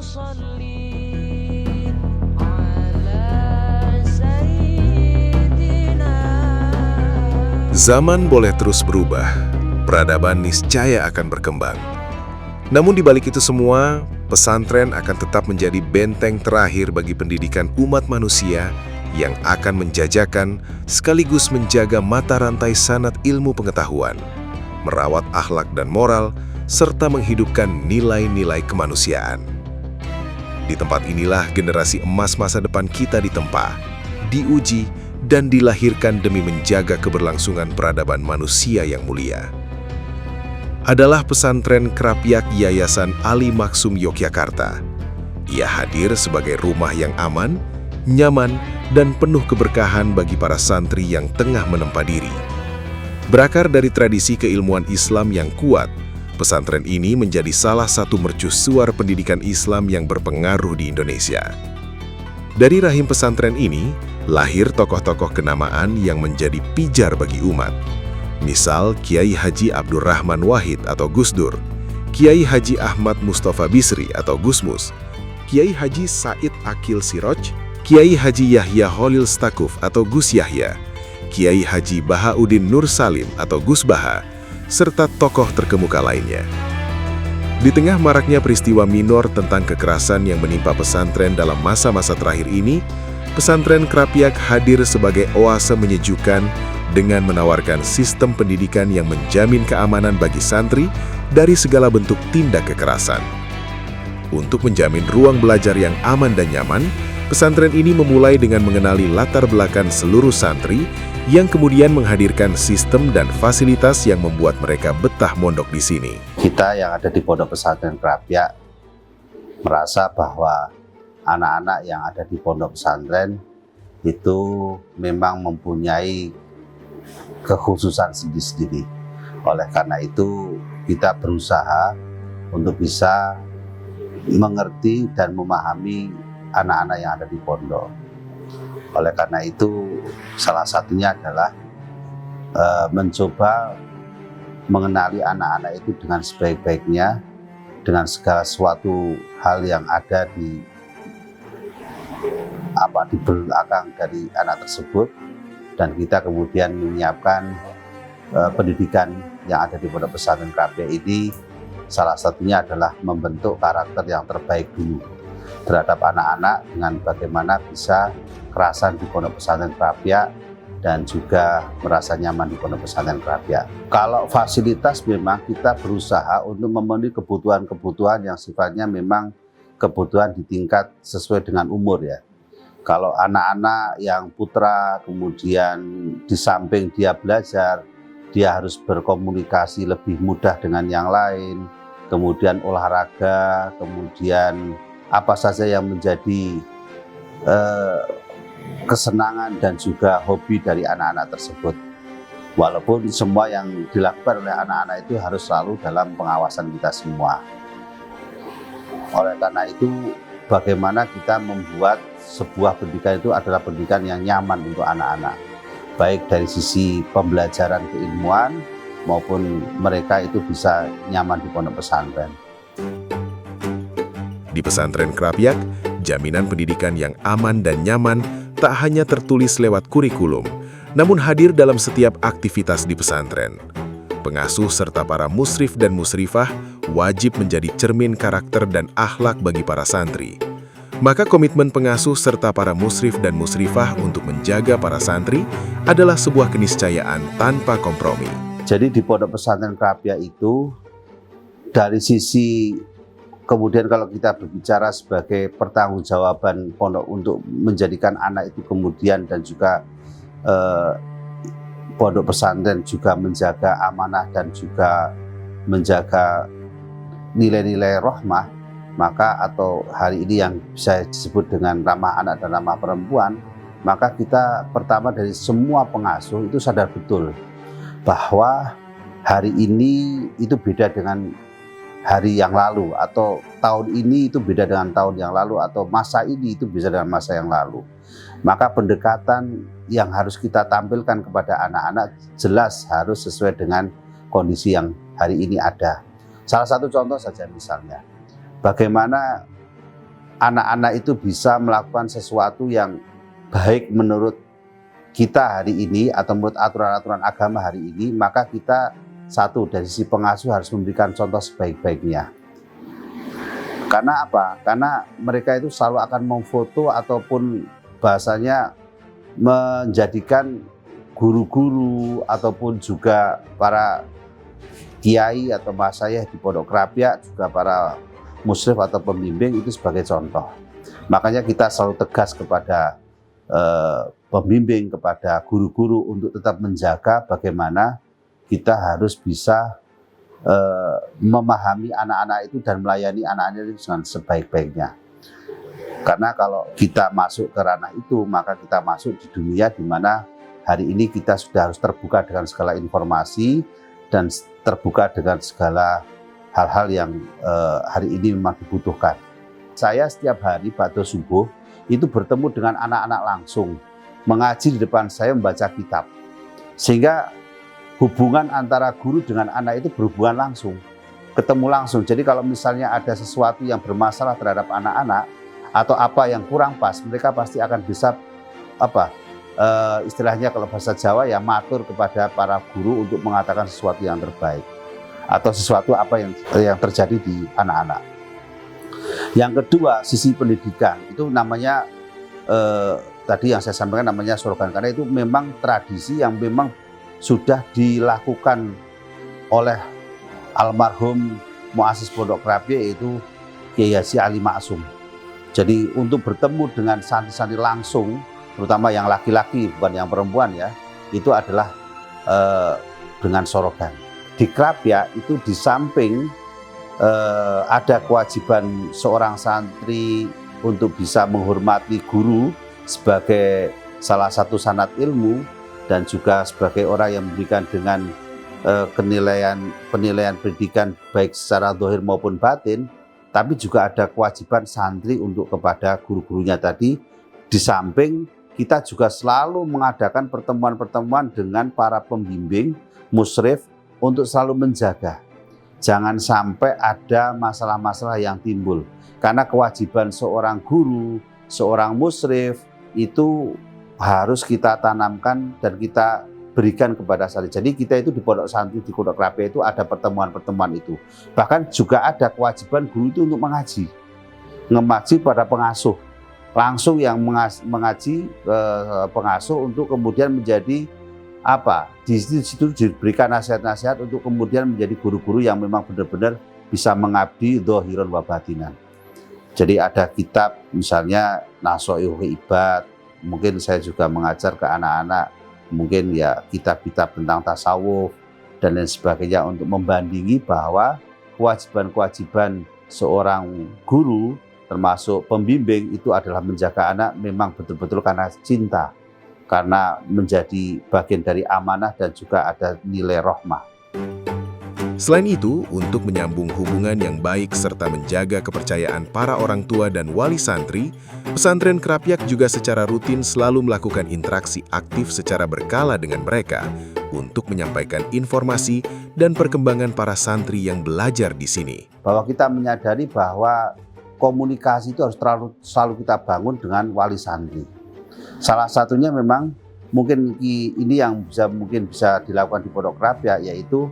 صلي على سيدنا. Zaman boleh terus berubah, peradaban niscaya akan berkembang. Namun di balik itu semua, pesantren akan tetap menjadi benteng terakhir bagi pendidikan umat manusia yang akan menjajakan sekaligus menjaga mata rantai sanad ilmu pengetahuan, merawat akhlak dan moral, serta menghidupkan nilai-nilai kemanusiaan. Di tempat inilah generasi emas masa depan kita ditempa, diuji, dan dilahirkan demi menjaga keberlangsungan peradaban manusia yang mulia. Adalah pesantren Krapyak Yayasan Ali Maksum Yogyakarta. Ia hadir sebagai rumah yang aman, nyaman, dan penuh keberkahan bagi para santri yang tengah menempa diri. Berakar dari tradisi keilmuan Islam yang kuat, pesantren ini menjadi salah satu mercusuar pendidikan Islam yang berpengaruh di Indonesia. Dari rahim pesantren ini, lahir tokoh-tokoh kenamaan yang menjadi pijar bagi umat. Misal Kiai Haji Abdurrahman Wahid atau Gus Dur, Kiai Haji Ahmad Mustafa Bisri atau Gusmus, Kiai Haji Said Akil Siroj, Kiai Haji Yahya Holil Stakuf atau Gus Yahya, Kiai Haji Bahauddin Nur Salim atau Gus Baha, serta tokoh terkemuka lainnya. Di tengah maraknya peristiwa minor tentang kekerasan yang menimpa pesantren dalam masa-masa terakhir ini, pesantren Krapyak hadir sebagai oase menyejukkan dengan menawarkan sistem pendidikan yang menjamin keamanan bagi santri dari segala bentuk tindak kekerasan. Untuk menjamin ruang belajar yang aman dan nyaman, pesantren ini memulai dengan mengenali latar belakang seluruh santri yang kemudian menghadirkan sistem dan fasilitas yang membuat mereka betah mondok di sini. Kita yang ada di Pondok Pesantren Krapyak merasa bahwa anak-anak yang ada di pondok pesantren itu memang mempunyai kekhususan sendiri-sendiri. Oleh karena itu kita berusaha untuk bisa mengerti dan memahami anak-anak yang ada di pondok. Oleh karena itu salah satunya adalah mencoba mengenali anak-anak itu dengan sebaik-baiknya, dengan segala suatu hal yang ada di belakang dari anak tersebut, dan kita kemudian menyiapkan pendidikan yang ada di Pondok Pesantren Krapyak ini. Salah satunya adalah membentuk karakter yang terbaik dulu terhadap anak-anak dengan bagaimana bisa kerasan di Pondok Pesantren Krapyak dan juga merasa nyaman di Pondok Pesantren Krapyak. Kalau fasilitas memang kita berusaha untuk memenuhi kebutuhan-kebutuhan yang sifatnya memang kebutuhan di tingkat sesuai dengan umur ya. Kalau anak-anak yang putra kemudian di samping dia belajar, dia harus berkomunikasi lebih mudah dengan yang lain, kemudian olahraga, kemudian apa saja yang menjadi kesenangan dan juga hobi dari anak-anak tersebut. Walaupun semua yang dilakukan oleh anak-anak itu harus selalu dalam pengawasan kita semua. Oleh karena itu, bagaimana kita membuat sebuah pendidikan itu adalah pendidikan yang nyaman untuk anak-anak, baik dari sisi pembelajaran keilmuan maupun mereka itu bisa nyaman di pondok pesantren. Di pesantren Krapyak, jaminan pendidikan yang aman dan nyaman tak hanya tertulis lewat kurikulum, namun hadir dalam setiap aktivitas di pesantren. Pengasuh serta para musrif dan musrifah wajib menjadi cermin karakter dan akhlak bagi para santri. Maka komitmen pengasuh serta para musrif dan musrifah untuk menjaga para santri adalah sebuah keniscayaan tanpa kompromi. Jadi di Pondok Pesantren Krapyak itu dari sisi kemudian kalau kita berbicara sebagai pertanggungjawaban pondok untuk menjadikan anak itu kemudian dan juga pondok pesantren juga menjaga amanah dan juga menjaga nilai-nilai rahmah, maka atau hari ini yang bisa disebut dengan ramah anak dan ramah perempuan, maka kita pertama dari semua pengasuh itu sadar betul bahwa hari ini itu beda dengan hari yang lalu, atau tahun ini itu beda dengan tahun yang lalu, atau masa ini itu beda dengan masa yang lalu. Maka pendekatan yang harus kita tampilkan kepada anak-anak jelas harus sesuai dengan kondisi yang hari ini ada. Salah satu contoh saja misalnya, bagaimana anak-anak itu bisa melakukan sesuatu yang baik menurut kita hari ini atau menurut aturan-aturan agama hari ini, maka kita satu dari sisi pengasuh harus memberikan contoh sebaik-baiknya. Karena apa? Karena mereka itu selalu akan memfoto ataupun bahasanya menjadikan guru-guru ataupun juga para kiai atau masayih di Pondok Krapyak, juga para musyrif atau pembimbing itu sebagai contoh. Makanya kita selalu tegas kepada pembimbing, kepada guru-guru untuk tetap menjaga bagaimana kita harus bisa memahami anak-anak itu dan melayani anak-anak itu dengan sebaik-baiknya. Karena kalau kita masuk ke ranah itu, maka kita masuk di dunia di mana hari ini kita sudah harus terbuka dengan segala informasi dan terbuka dengan segala hal-hal yang hari ini memang dibutuhkan. Saya setiap hari pada subuh itu bertemu dengan anak-anak langsung, mengaji di depan saya, membaca kitab. Sehingga hubungan antara guru dengan anak itu berhubungan langsung, ketemu langsung. Jadi kalau misalnya ada sesuatu yang bermasalah terhadap anak-anak atau apa yang kurang pas, mereka pasti akan bisa istilahnya kalau bahasa Jawa ya matur kepada para guru untuk mengatakan sesuatu yang terbaik atau sesuatu apa yang terjadi di anak-anak. Yang kedua, sisi pendidikan itu namanya tadi yang saya sampaikan namanya sorogan, karena itu memang tradisi yang memang sudah dilakukan oleh almarhum muassis Pondok Krapyak, yaitu Kiai Haji Ali Maksum. Jadi untuk bertemu dengan santri-santri langsung, terutama yang laki-laki bukan yang perempuan ya, itu adalah dengan sorogan. Di Krapyak itu di samping ada kewajiban seorang santri untuk bisa menghormati guru sebagai salah satu sanad ilmu, dan juga sebagai orang yang memberikan dengan penilaian pendidikan baik secara zahir maupun batin, tapi juga ada kewajiban santri untuk kepada guru-gurunya tadi. Di samping kita juga selalu mengadakan pertemuan-pertemuan dengan para pembimbing, musyrif untuk selalu menjaga. Jangan sampai ada masalah-masalah yang timbul. Karena kewajiban seorang guru, seorang musyrif itu harus kita tanamkan dan kita berikan kepada santri. Jadi kita itu di pondok santri di Pondok Krapyak itu ada pertemuan-pertemuan itu. Bahkan juga ada kewajiban guru itu untuk mengaji pada pengasuh. Langsung yang mengaji pengasuh untuk kemudian menjadi di situ diberikan nasihat-nasihat untuk kemudian menjadi guru-guru yang memang benar-benar bisa mengabdi dhahiran wa batinan. Jadi ada kitab misalnya Nashaikhul Ibad. Mungkin saya juga mengajar ke anak-anak, mungkin ya kitab-kitab tentang tasawuf dan lain sebagainya untuk membandingi bahwa kewajiban-kewajiban seorang guru termasuk pembimbing itu adalah menjaga anak memang betul-betul karena cinta, karena menjadi bagian dari amanah dan juga ada nilai rahmah. Selain itu, untuk menyambung hubungan yang baik serta menjaga kepercayaan para orang tua dan wali santri, pesantren Krapyak juga secara rutin selalu melakukan interaksi aktif secara berkala dengan mereka untuk menyampaikan informasi dan perkembangan para santri yang belajar di sini. Bahwa kita menyadari bahwa komunikasi itu harus selalu kita bangun dengan wali santri. Salah satunya memang mungkin ini yang mungkin bisa dilakukan di Pondok Krapyak, yaitu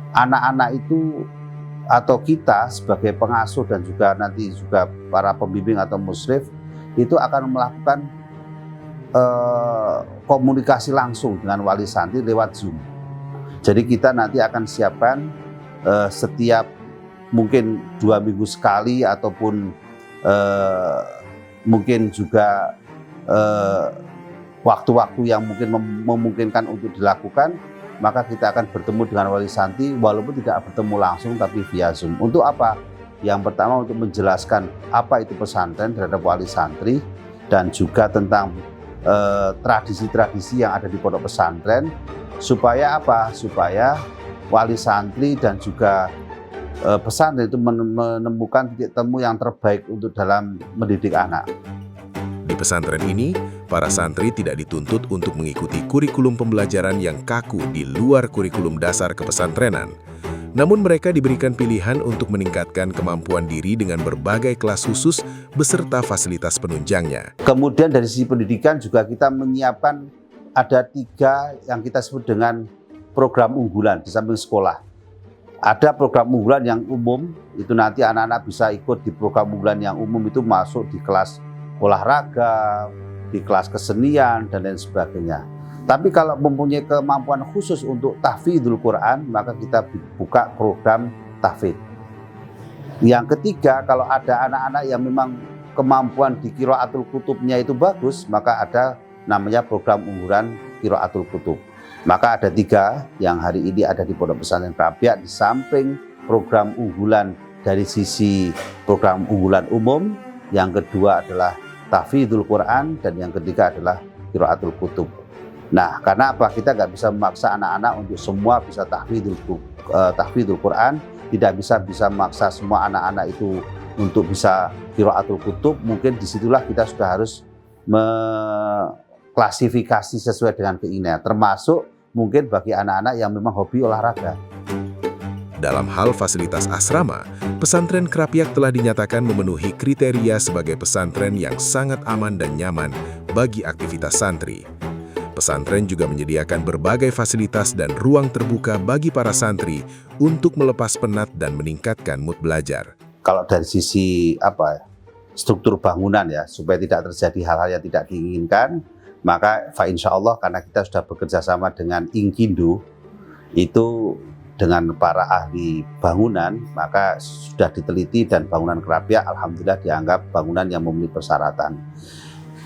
anak-anak itu atau kita sebagai pengasuh dan juga nanti juga para pembimbing atau musyrif itu akan melakukan komunikasi langsung dengan wali santri lewat Zoom. Jadi kita nanti akan siapkan setiap mungkin 2 minggu sekali ataupun mungkin juga waktu-waktu yang mungkin memungkinkan untuk dilakukan, maka kita akan bertemu dengan wali santri walaupun tidak bertemu langsung tapi via Zoom. Untuk apa? Yang pertama untuk menjelaskan apa itu pesantren terhadap wali santri dan juga tentang tradisi-tradisi yang ada di pondok pesantren, supaya apa? Supaya wali santri dan juga pesantren itu menemukan titik temu yang terbaik untuk dalam mendidik anak. Di pesantren ini, para santri tidak dituntut untuk mengikuti kurikulum pembelajaran yang kaku di luar kurikulum dasar kepesantrenan. Namun mereka diberikan pilihan untuk meningkatkan kemampuan diri dengan berbagai kelas khusus beserta fasilitas penunjangnya. Kemudian dari sisi pendidikan juga kita menyiapkan ada 3 yang kita sebut dengan program unggulan di samping sekolah. Ada program unggulan yang umum, itu nanti anak-anak bisa ikut di program unggulan yang umum itu masuk di kelas olahraga, di kelas kesenian, dan lain sebagainya. Tapi kalau mempunyai kemampuan khusus untuk tahfidzul Quran, maka kita buka program tahfidz. Yang ketiga, kalau ada anak-anak yang memang kemampuan di qiraatul kutubnya itu bagus, maka ada namanya program unggulan qiraatul kutub. Maka ada 3 yang hari ini ada di Pondok Pesantren Krapyak, di samping program unggulan dari sisi program unggulan umum, yang kedua adalah tahfidzul Quran, dan yang ketiga adalah qiraatul kutub. Nah, karena apa? Kita nggak bisa memaksa anak-anak untuk semua bisa tahfidzul Quran, tidak bisa memaksa semua anak-anak itu untuk bisa qiraatul kutub. Mungkin disitulah kita sudah harus klasifikasi sesuai dengan keinginan, termasuk mungkin bagi anak-anak yang memang hobi olahraga. Dalam hal fasilitas asrama, pesantren Krapyak telah dinyatakan memenuhi kriteria sebagai pesantren yang sangat aman dan nyaman bagi aktivitas santri. Pesantren juga menyediakan berbagai fasilitas dan ruang terbuka bagi para santri untuk melepas penat dan meningkatkan mood belajar. Kalau dari sisi struktur bangunan ya, supaya tidak terjadi hal-hal yang tidak diinginkan, maka insya Allah karena kita sudah bekerja sama dengan Inkindo itu dengan para ahli bangunan, maka sudah diteliti dan bangunan Krapyak alhamdulillah dianggap bangunan yang memenuhi persyaratan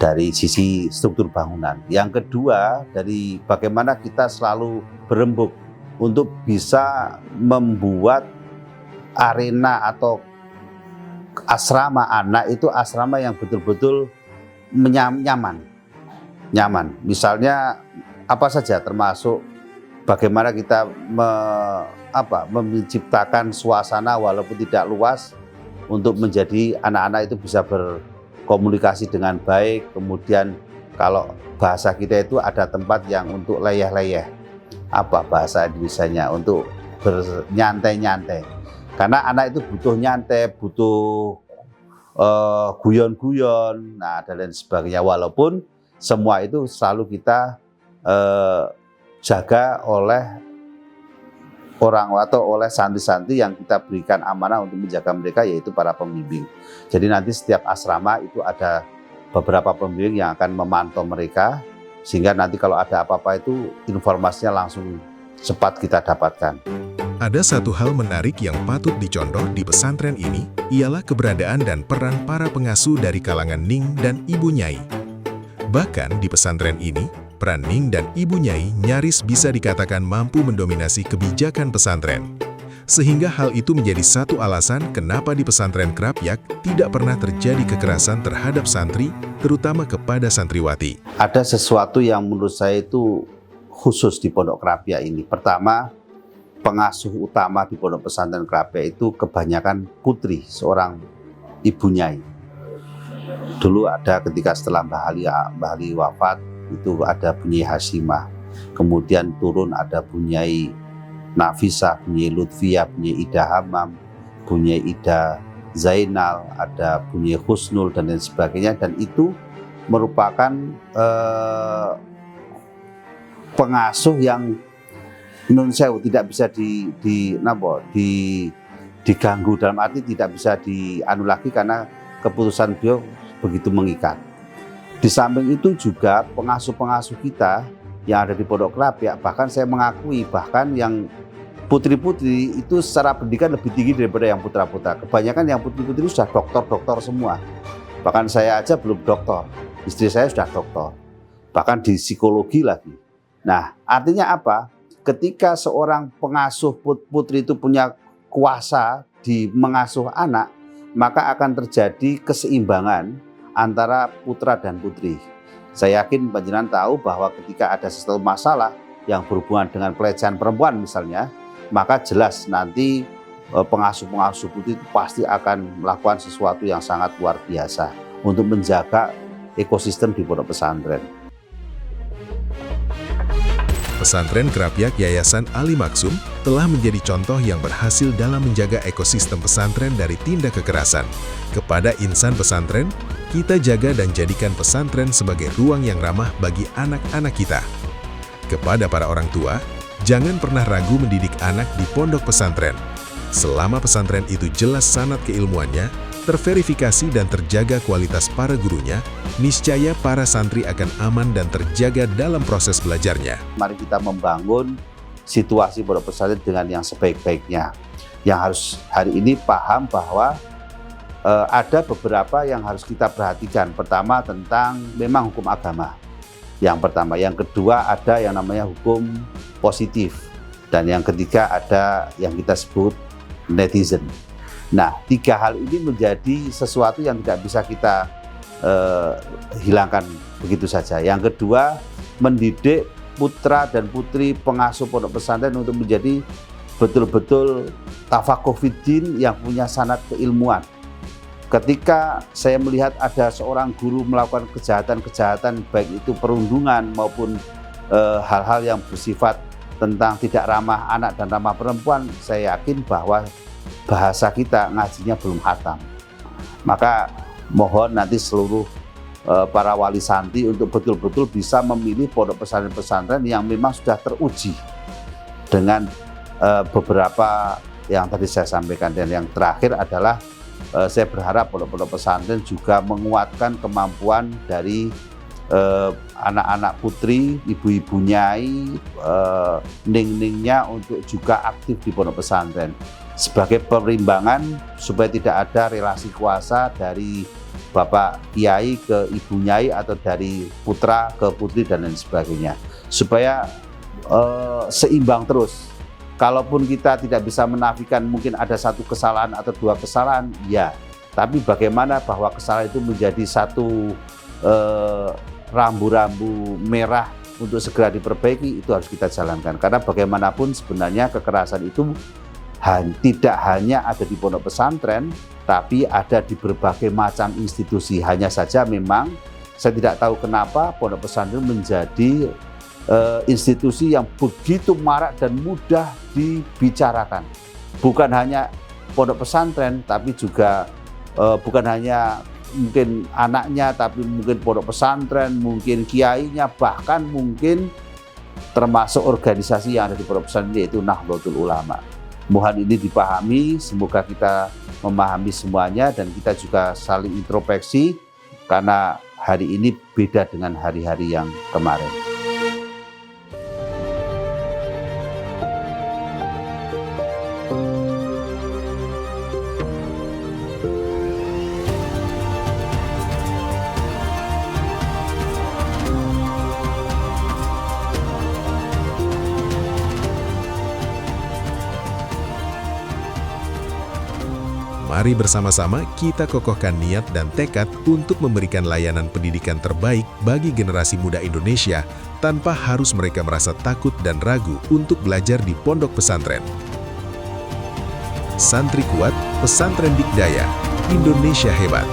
dari sisi struktur bangunan. Yang kedua, dari bagaimana kita selalu berembuk untuk bisa membuat arena atau asrama anak itu asrama yang betul-betul nyaman. Misalnya apa saja, termasuk bagaimana kita menciptakan suasana walaupun tidak luas untuk menjadi anak-anak itu bisa berkomunikasi dengan baik. Kemudian kalau bahasa kita itu ada tempat yang untuk leyeh-leyeh, bahasa Indonesianya, untuk bernyantai-nyantai. Karena anak itu butuh nyantai, butuh guyon-guyon, dan lain sebagainya. Walaupun semua itu selalu kita jaga oleh orang atau oleh santri-santri yang kita berikan amanah untuk menjaga mereka, yaitu para pembimbing. Jadi nanti setiap asrama itu ada beberapa pembimbing yang akan memantau mereka, sehingga nanti kalau ada apa-apa itu informasinya langsung cepat kita dapatkan. Ada satu hal menarik yang patut dicontoh di pesantren ini, ialah keberadaan dan peran para pengasuh dari kalangan Ning dan Ibu Nyai. Bahkan di pesantren ini, peran Ning dan Ibu Nyai nyaris bisa dikatakan mampu mendominasi kebijakan pesantren. Sehingga hal itu menjadi satu alasan kenapa di pesantren Krapyak tidak pernah terjadi kekerasan terhadap santri, terutama kepada santriwati. Ada sesuatu yang menurut saya itu khusus di Pondok Krapyak ini. Pertama, pengasuh utama di Pondok Pesantren Krapyak itu kebanyakan putri, seorang Ibu Nyai. Dulu ada ketika setelah Mbah Ali wafat, itu ada Bu Nyai Hasimah. Kemudian turun ada Bu Nyai Nafisah, Bu Nyai Lutfiyah, Bu Nyai Ida Hamam, Bu Nyai Ida Zainal, ada Bu Nyai Husnul, dan lain sebagainya. Dan itu merupakan pengasuh yang nun sewu tidak bisa diganggu, dalam arti tidak bisa dianu lagi karena keputusan beliau begitu mengikat. Di samping itu juga pengasuh-pengasuh kita yang ada di Pondok Krapyak, bahkan saya mengakui bahkan yang putri-putri itu secara pendidikan lebih tinggi daripada yang putra-putra. Kebanyakan yang putri-putri sudah doktor-doktor semua. Bahkan saya aja belum doktor, istri saya sudah doktor, bahkan di psikologi lagi. Nah, artinya apa? Ketika seorang pengasuh putri itu punya kuasa di mengasuh anak, maka akan terjadi keseimbangan antara putra dan putri. Saya yakin panjenengan tahu bahwa ketika ada sesuatu masalah yang berhubungan dengan pelecehan perempuan misalnya, maka jelas nanti pengasuh-pengasuh putri itu pasti akan melakukan sesuatu yang sangat luar biasa untuk menjaga ekosistem di pondok pesantren. Pesantren Krapyak Yayasan Ali Maksum telah menjadi contoh yang berhasil dalam menjaga ekosistem pesantren dari tindak kekerasan. Kepada insan pesantren, kita jaga dan jadikan pesantren sebagai ruang yang ramah bagi anak-anak kita. Kepada para orang tua, jangan pernah ragu mendidik anak di pondok pesantren. Selama pesantren itu jelas sanad keilmuannya, terverifikasi dan terjaga kualitas para gurunya, niscaya para santri akan aman dan terjaga dalam proses belajarnya. Mari kita membangun situasi pondok pesantren dengan yang sebaik-baiknya. Yang harus hari ini paham bahwa ada beberapa yang harus kita perhatikan. Pertama tentang memang hukum agama. Yang pertama. Yang kedua ada yang namanya hukum positif. Dan yang ketiga ada yang kita sebut netizen. Nah, tiga hal ini menjadi sesuatu yang tidak bisa kita hilangkan begitu saja. Yang kedua, mendidik putra dan putri pengasuh pondok pesantren untuk menjadi betul-betul tafakuh fiddin yang punya sanad keilmuan. Ketika saya melihat ada seorang guru melakukan kejahatan-kejahatan, baik itu perundungan maupun hal-hal yang bersifat tentang tidak ramah anak dan ramah perempuan, saya yakin bahwa bahasa kita ngajinya belum khatam. Maka mohon nanti seluruh para wali santri untuk betul-betul bisa memilih pondok pesantren-pesantren yang memang sudah teruji dengan beberapa yang tadi saya sampaikan. Dan yang terakhir adalah saya berharap pondok-pondok pesantren juga menguatkan kemampuan dari anak-anak putri, ibu-ibu nyai, ning-ningnya untuk juga aktif di pondok pesantren sebagai perimbangan supaya tidak ada relasi kuasa dari bapak kiai ke ibu nyai atau dari putra ke putri dan lain sebagainya, supaya seimbang terus. Kalaupun kita tidak bisa menafikan mungkin ada satu kesalahan atau dua kesalahan, ya, tapi bagaimana bahwa kesalahan itu menjadi satu rambu-rambu merah untuk segera diperbaiki, itu harus kita jalankan. Karena bagaimanapun sebenarnya kekerasan itu tidak hanya ada di pondok pesantren, tapi ada di berbagai macam institusi. Hanya saja memang saya tidak tahu kenapa pondok pesantren menjadi institusi yang begitu marak dan mudah dibicarakan. Bukan hanya pondok pesantren, tapi juga bukan hanya mungkin anaknya, tapi mungkin pondok pesantren, mungkin kiainya, bahkan mungkin termasuk organisasi yang ada di pondok pesantren, yaitu Nahdlatul Ulama. Mohon ini dipahami, semoga kita memahami semuanya dan kita juga saling introspeksi karena hari ini beda dengan hari-hari yang kemarin. Mari bersama-sama kita kokohkan niat dan tekad untuk memberikan layanan pendidikan terbaik bagi generasi muda Indonesia tanpa harus mereka merasa takut dan ragu untuk belajar di pondok pesantren. Santri kuat, pesantren dikdaya, Indonesia hebat.